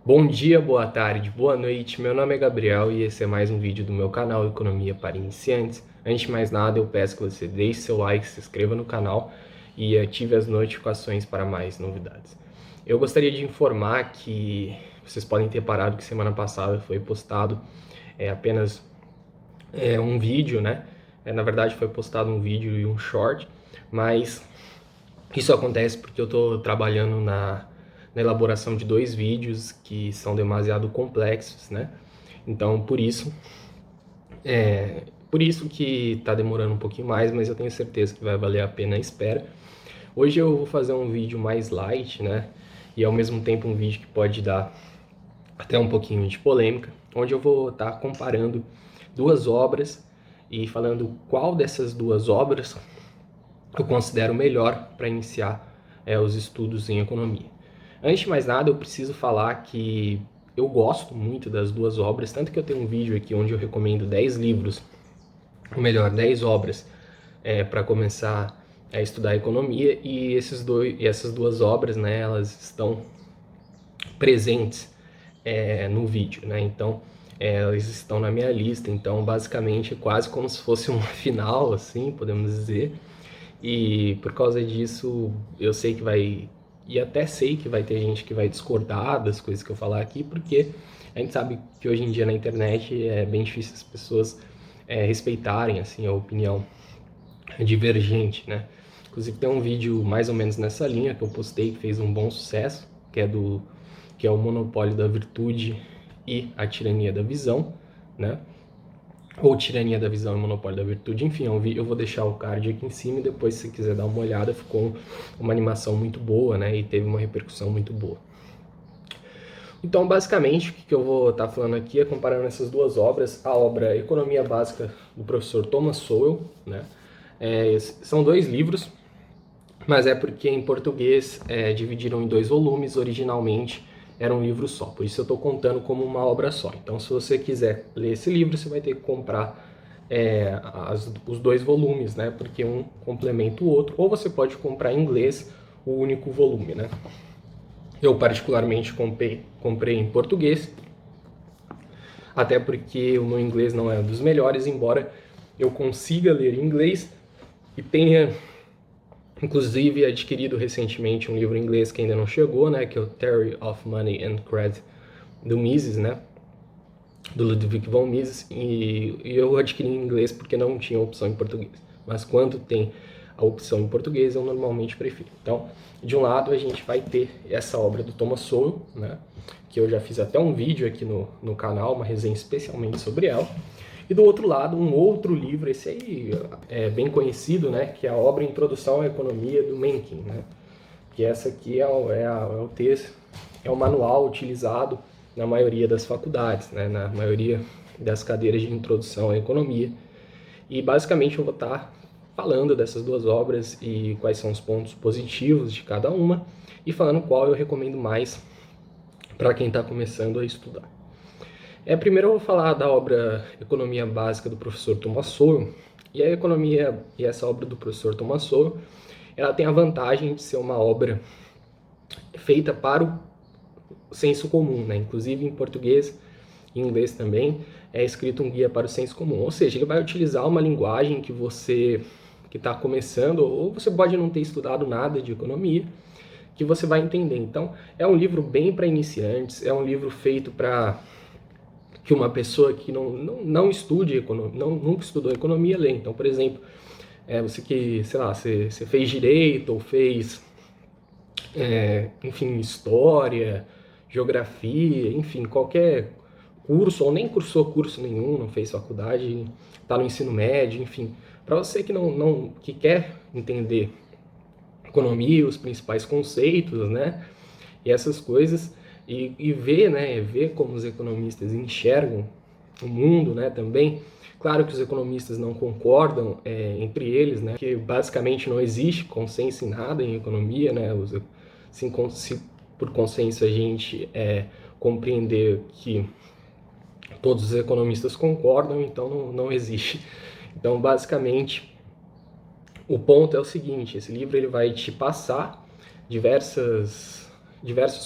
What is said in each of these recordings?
Bom dia, boa tarde, boa noite. Meu nome é Gabriel e esse é mais um vídeo do meu canal Economia para Iniciantes. Antes de mais nada, eu peço que você deixe seu like, se inscreva no canal e ative as notificações para mais novidades. Eu gostaria de informar que vocês podem ter parado que semana passada foi postado apenas um vídeo, né? Na verdade, foi postado um vídeo e um short, mas isso acontece porque eu estou trabalhando na elaboração de dois vídeos que são demasiado complexos, né? Então, por isso que está demorando um pouquinho mais, mas eu tenho certeza que vai valer a pena a espera. Hoje eu vou fazer um vídeo mais light, né? E ao mesmo tempo um vídeo que pode dar até um pouquinho de polêmica, onde eu vou estar comparando duas obras e falando qual dessas duas obras eu considero melhor para iniciar os estudos em economia. Antes de mais nada, eu preciso falar que eu gosto muito das duas obras, tanto que eu tenho um vídeo aqui onde eu recomendo 10 livros, ou melhor, 10 obras para começar a estudar economia, e essas duas obras, né, elas estão presentes no vídeo, né? Então, elas estão na minha lista, então basicamente é quase como se fosse uma final, assim, podemos dizer. E por causa disso, eu sei que vai, e até sei que vai ter gente que vai discordar das coisas que eu falar aqui, porque a gente sabe que hoje em dia na internet é bem difícil as pessoas respeitarem assim a opinião divergente, né? Inclusive tem um vídeo mais ou menos nessa linha que eu postei que fez um bom sucesso, que é o monopólio da virtude e a tirania da visão, né? Ou Tirania da Visão e Monopólio da Virtude. Enfim, eu vou deixar o card aqui em cima e depois, se quiser dar uma olhada, ficou uma animação muito boa, né? E teve uma repercussão muito boa. Então, basicamente, o que eu vou estar falando aqui é comparando essas duas obras, a obra Economia Básica do professor Thomas Sowell, né? São dois livros, mas é porque em português dividiram em dois volumes, originalmente era um livro só, por isso eu estou contando como uma obra só. Então, se você quiser ler esse livro, você vai ter que comprar os dois volumes, né? Porque um complementa o outro, ou você pode comprar em inglês o único volume, né? Eu particularmente comprei em português, até porque o meu inglês não é um dos melhores, embora eu consiga ler em inglês e tenha inclusive adquirido recentemente um livro em inglês que ainda não chegou, né, que é o Theory of Money and Credit do Mises, né, do Ludwig von Mises, e eu adquiri em inglês porque não tinha opção em português. Mas quando tem a opção em português, eu normalmente prefiro. Então, de um lado a gente vai ter essa obra do Thomas Sowell, né, que eu já fiz até um vídeo aqui no canal, uma resenha especialmente sobre ela. E do outro lado, um outro livro, esse aí é bem conhecido, né, que é a obra Introdução à Economia do Mencken, né, que essa aqui é o texto, é o manual utilizado na maioria das faculdades, né, na maioria das cadeiras de Introdução à Economia. E basicamente eu vou estar falando dessas duas obras e quais são os pontos positivos de cada uma e falando qual eu recomendo mais para quem está começando a estudar. Primeiro eu vou falar da obra Economia Básica do professor Thomas Sowell. E a economia e essa obra do professor Thomas Sowell, ela tem a vantagem de ser uma obra feita para o senso comum, né? Inclusive em português e em inglês também é escrito um guia para o senso comum. Ou seja, ele vai utilizar uma linguagem que você que está começando, ou você pode não ter estudado nada de economia, que você vai entender. Então, é um livro bem para iniciantes, é um livro feito para que uma pessoa que não estude, nunca estudou economia lê. Então, por exemplo, você que, sei lá, você fez direito ou fez, enfim, história, geografia, enfim, qualquer curso, ou nem cursou curso nenhum, não fez faculdade, está no ensino médio, enfim. Para você que quer entender economia, os principais conceitos, né, e essas coisas, e ver, né, ver como os economistas enxergam o mundo, né, também. Claro que os economistas não concordam entre eles, né, que basicamente não existe consenso em nada em economia, né, se por consenso a gente compreender que todos os economistas concordam, então não existe. Então, basicamente, o ponto é o seguinte: esse livro ele vai te passar diversos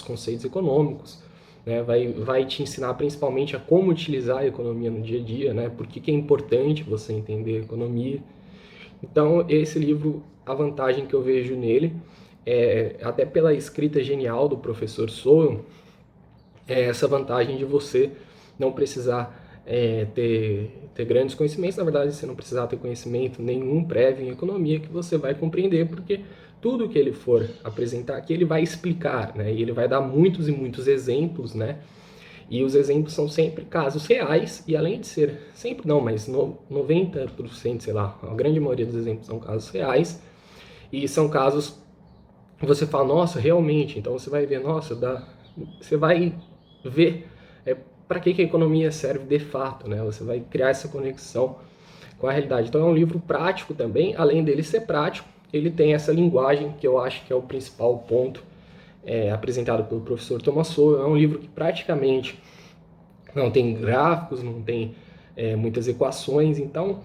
conceitos econômicos, né? Vai te ensinar principalmente a como utilizar a economia no dia a dia, né? Por que que é importante você entender a economia. Então, esse livro, a vantagem que eu vejo nele, até pela escrita genial do professor Sowell, é essa vantagem de você não precisar ter grandes conhecimentos. Na verdade, você não precisar ter conhecimento nenhum prévio em economia, que você vai compreender, porque tudo que ele for apresentar aqui, ele vai explicar, né? E ele vai dar muitos e muitos exemplos, né? E os exemplos são sempre casos reais, e além de ser, sempre não, mas 90%, sei lá, a grande maioria dos exemplos são casos reais, e são casos que você fala, nossa, realmente, então você vai ver, nossa, você vai ver para que a economia serve de fato, né? Você vai criar essa conexão com a realidade. Então é um livro prático também, além dele ser prático, ele tem essa linguagem que eu acho que é o principal ponto apresentado pelo professor Thomas Sowell. É um livro que praticamente não tem gráficos, não tem muitas equações, então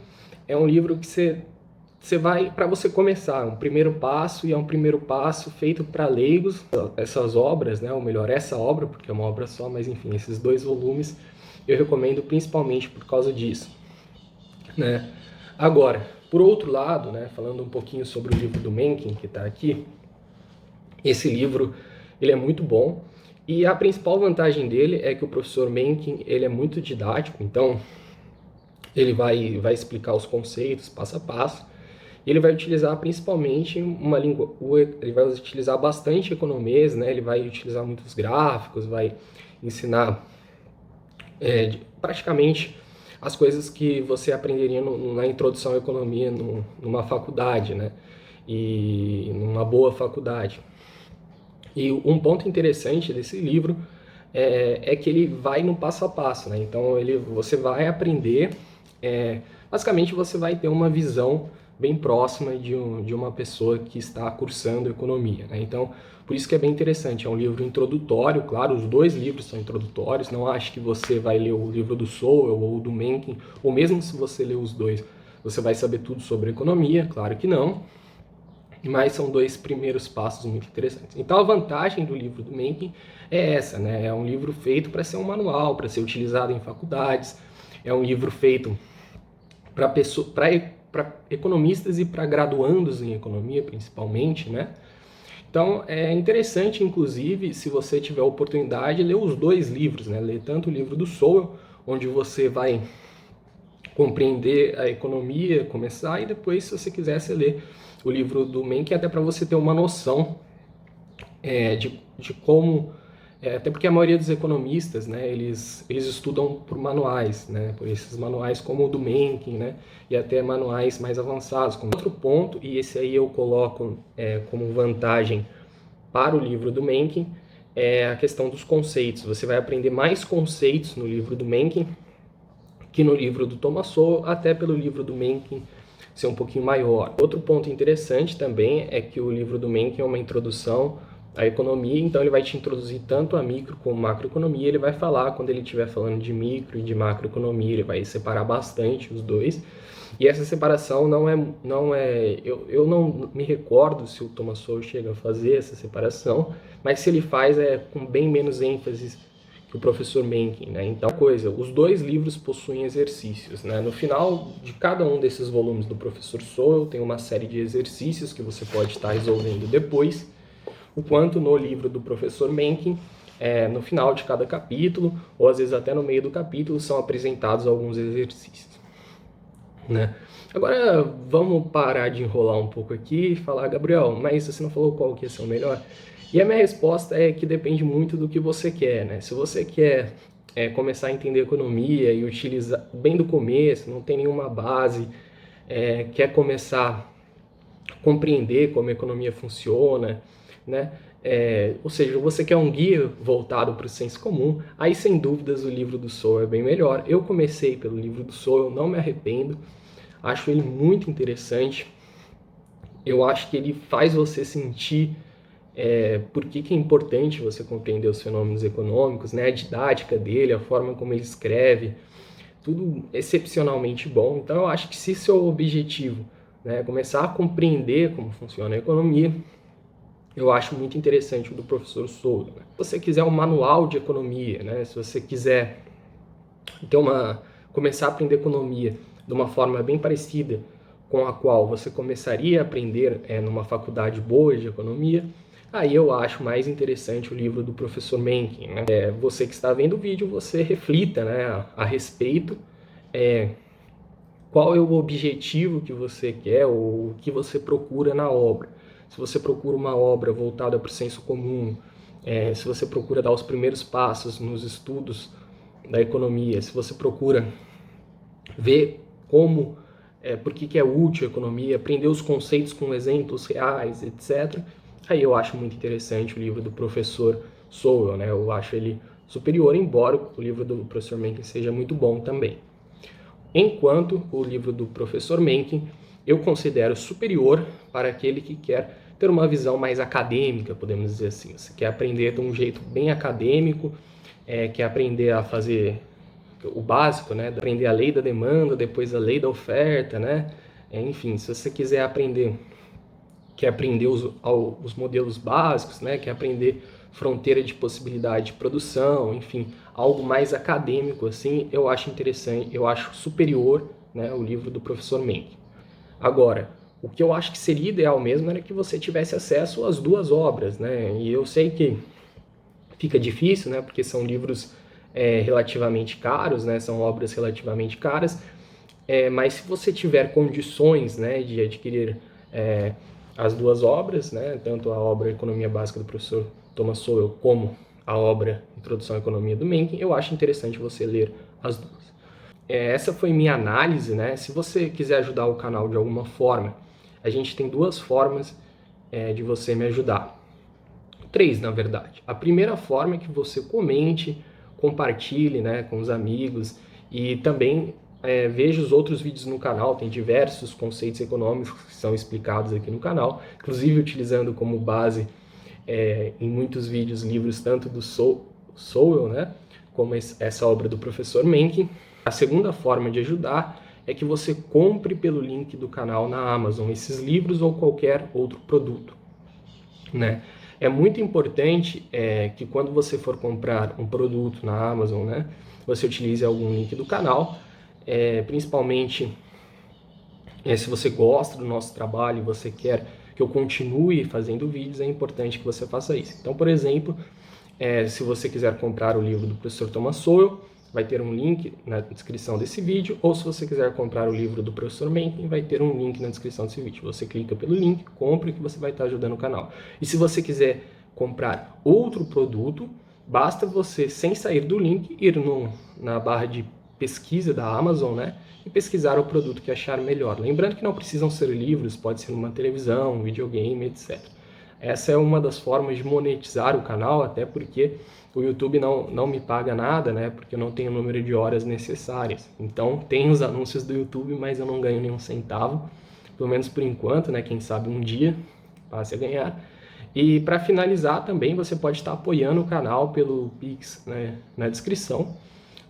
é um livro que você vai, para você começar, um primeiro passo, e é um primeiro passo feito para leigos. Essas obras, né, ou melhor, essa obra, porque é uma obra só, mas enfim, esses 2 volumes eu recomendo principalmente por causa disso, né? Agora, por outro lado, né, falando um pouquinho sobre o livro do Mencken, que está aqui, esse livro ele é muito bom, e a principal vantagem dele é que o professor Mencken ele é muito didático, então ele vai explicar os conceitos passo a passo. Ele vai utilizar principalmente uma língua, ele vai utilizar bastante economês, né? Ele vai utilizar muitos gráficos, vai ensinar praticamente as coisas que você aprenderia na introdução à economia numa faculdade, né? E numa boa faculdade. E um ponto interessante desse livro é que ele vai no passo a passo, né? Então você vai aprender, basicamente você vai ter uma visão bem próxima de uma pessoa que está cursando economia, né? Então, por isso que é bem interessante, é um livro introdutório, claro, os 2 livros são introdutórios, não acho que você vai ler o livro do Sowell ou do Mencken, ou mesmo se você ler os 2, você vai saber tudo sobre economia, claro que não, mas são 2 primeiros passos muito interessantes. Então a vantagem do livro do Mencken é essa, né? É um livro feito para ser um manual, para ser utilizado em faculdades, é um livro feito para economistas e para graduandos em economia, principalmente, né? Então é interessante, inclusive, se você tiver a oportunidade, ler os 2 livros, né? Ler tanto o livro do Sowell, onde você vai compreender a economia, começar, e depois, se você quiser, você lê o livro do Mencken, até para você ter uma noção de como, até porque a maioria dos economistas, né, eles estudam por manuais, né, por esses manuais como o do Mencken, né, e até manuais mais avançados. Como outro ponto, e esse aí eu coloco como vantagem para o livro do Mencken, é a questão dos conceitos. Você vai aprender mais conceitos no livro do Mencken que no livro do Thomas Sowell, até pelo livro do Mencken ser um pouquinho maior. Outro ponto interessante também é que o livro do Mencken é uma introdução à economia, então ele vai te introduzir tanto a micro como macroeconomia. Ele vai falar, quando ele estiver falando de micro e de macroeconomia, ele vai separar bastante os 2. E essa separação eu não me recordo se o Thomas Sowell chega a fazer essa separação, mas se ele faz com bem menos ênfase que o professor Mencken, né? Então, os 2 livros possuem exercícios, né? No final de cada um desses volumes do professor Sowell tem uma série de exercícios que você pode estar resolvendo depois, o quanto no livro do professor Mencken, no final de cada capítulo, ou às vezes até no meio do capítulo, são apresentados alguns exercícios, né? Agora, vamos parar de enrolar um pouco aqui e falar, Gabriel, mas você não falou qual que ia ser o melhor? E a minha resposta é que depende muito do que você quer, né? Se você quer começar a entender economia e utilizar bem do começo, não tem nenhuma base, quer começar a compreender como a economia funciona, né? Ou seja, você quer um guia voltado para o senso comum, aí sem dúvidas o livro do Sowell é bem melhor. Eu comecei pelo livro do Sowell, não me arrependo, acho ele muito interessante, eu acho que ele faz você sentir por que é importante você compreender os fenômenos econômicos, né? A didática dele, a forma como ele escreve, tudo excepcionalmente bom. Então eu acho que se seu objetivo, né, é começar a compreender como funciona a economia, eu acho muito interessante o do professor Sowell, né? Se você quiser um manual de economia, né? Se você quiser ter começar a aprender economia de uma forma bem parecida com a qual você começaria a aprender numa faculdade boa de economia, aí eu acho mais interessante o livro do professor Mencken, né? Você que está vendo o vídeo, você reflita, né, a respeito qual é o objetivo que você quer ou o que você procura na obra. Se você procura uma obra voltada para o senso comum, se você procura dar os primeiros passos nos estudos da economia, se você procura ver por que é útil a economia, aprender os conceitos com exemplos reais, etc. Aí eu acho muito interessante o livro do professor Sowell, né? Eu acho ele superior, embora o livro do professor Mencken seja muito bom também. Enquanto o livro do professor Mencken eu considero superior para aquele que quer ter uma visão mais acadêmica, podemos dizer assim. Você quer aprender de um jeito bem acadêmico, quer aprender a fazer o básico, né? Aprender a lei da demanda, depois a lei da oferta, né? Enfim, se você quiser aprender, quer aprender os modelos básicos, né? Quer aprender fronteira de possibilidade de produção, enfim, algo mais acadêmico assim, eu acho interessante, eu acho superior, né, o livro do professor Mencken. Agora, o que eu acho que seria ideal mesmo era que você tivesse acesso às duas obras, né? E eu sei que fica difícil, né? Porque são livros relativamente caros, né? São obras relativamente caras. Mas se você tiver condições, né, de adquirir as duas obras, né? Tanto a obra Economia Básica do professor Thomas Sowell como a obra Introdução à Economia do Mencken, eu acho interessante você ler as duas. Essa foi minha análise, né? Se você quiser ajudar o canal de alguma forma, a gente tem duas formas de você me ajudar. Três, na verdade. A primeira forma é que você comente, compartilhe, né, com os amigos e também veja os outros vídeos no canal. Tem diversos conceitos econômicos que são explicados aqui no canal, inclusive utilizando como base em muitos vídeos livros tanto do Sowell, né, como essa obra do professor Mencken. A segunda forma de ajudar é que você compre pelo link do canal na Amazon esses livros ou qualquer outro produto, né? É muito importante que quando você for comprar um produto na Amazon, né, você utilize algum link do canal, principalmente se você gosta do nosso trabalho e você quer que eu continue fazendo vídeos, é importante que você faça isso. Então, por exemplo, se você quiser comprar o livro do professor Thomas Sowell, vai ter um link na descrição desse vídeo, ou se você quiser comprar o livro do professor Mencken, vai ter um link na descrição desse vídeo. Você clica pelo link, compra, que você vai estar ajudando o canal. E se você quiser comprar outro produto, basta você, sem sair do link, ir na barra de pesquisa da Amazon, né, e pesquisar o produto que achar melhor. Lembrando que não precisam ser livros, pode ser uma televisão, um videogame, etc. Essa é uma das formas de monetizar o canal, até porque o YouTube não me paga nada, né? Porque eu não tenho o número de horas necessárias. Então, tem os anúncios do YouTube, mas eu não ganho nenhum centavo, pelo menos por enquanto, né? Quem sabe um dia passe a ganhar. E para finalizar também, você pode estar apoiando o canal pelo Pix, né, na descrição,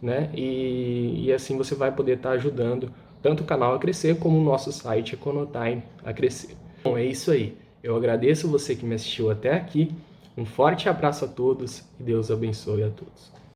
né? E assim você vai poder estar ajudando tanto o canal a crescer como o nosso site Econotime a crescer. Bom, é isso aí. Eu agradeço você que me assistiu até aqui. Um forte abraço a todos e Deus abençoe a todos.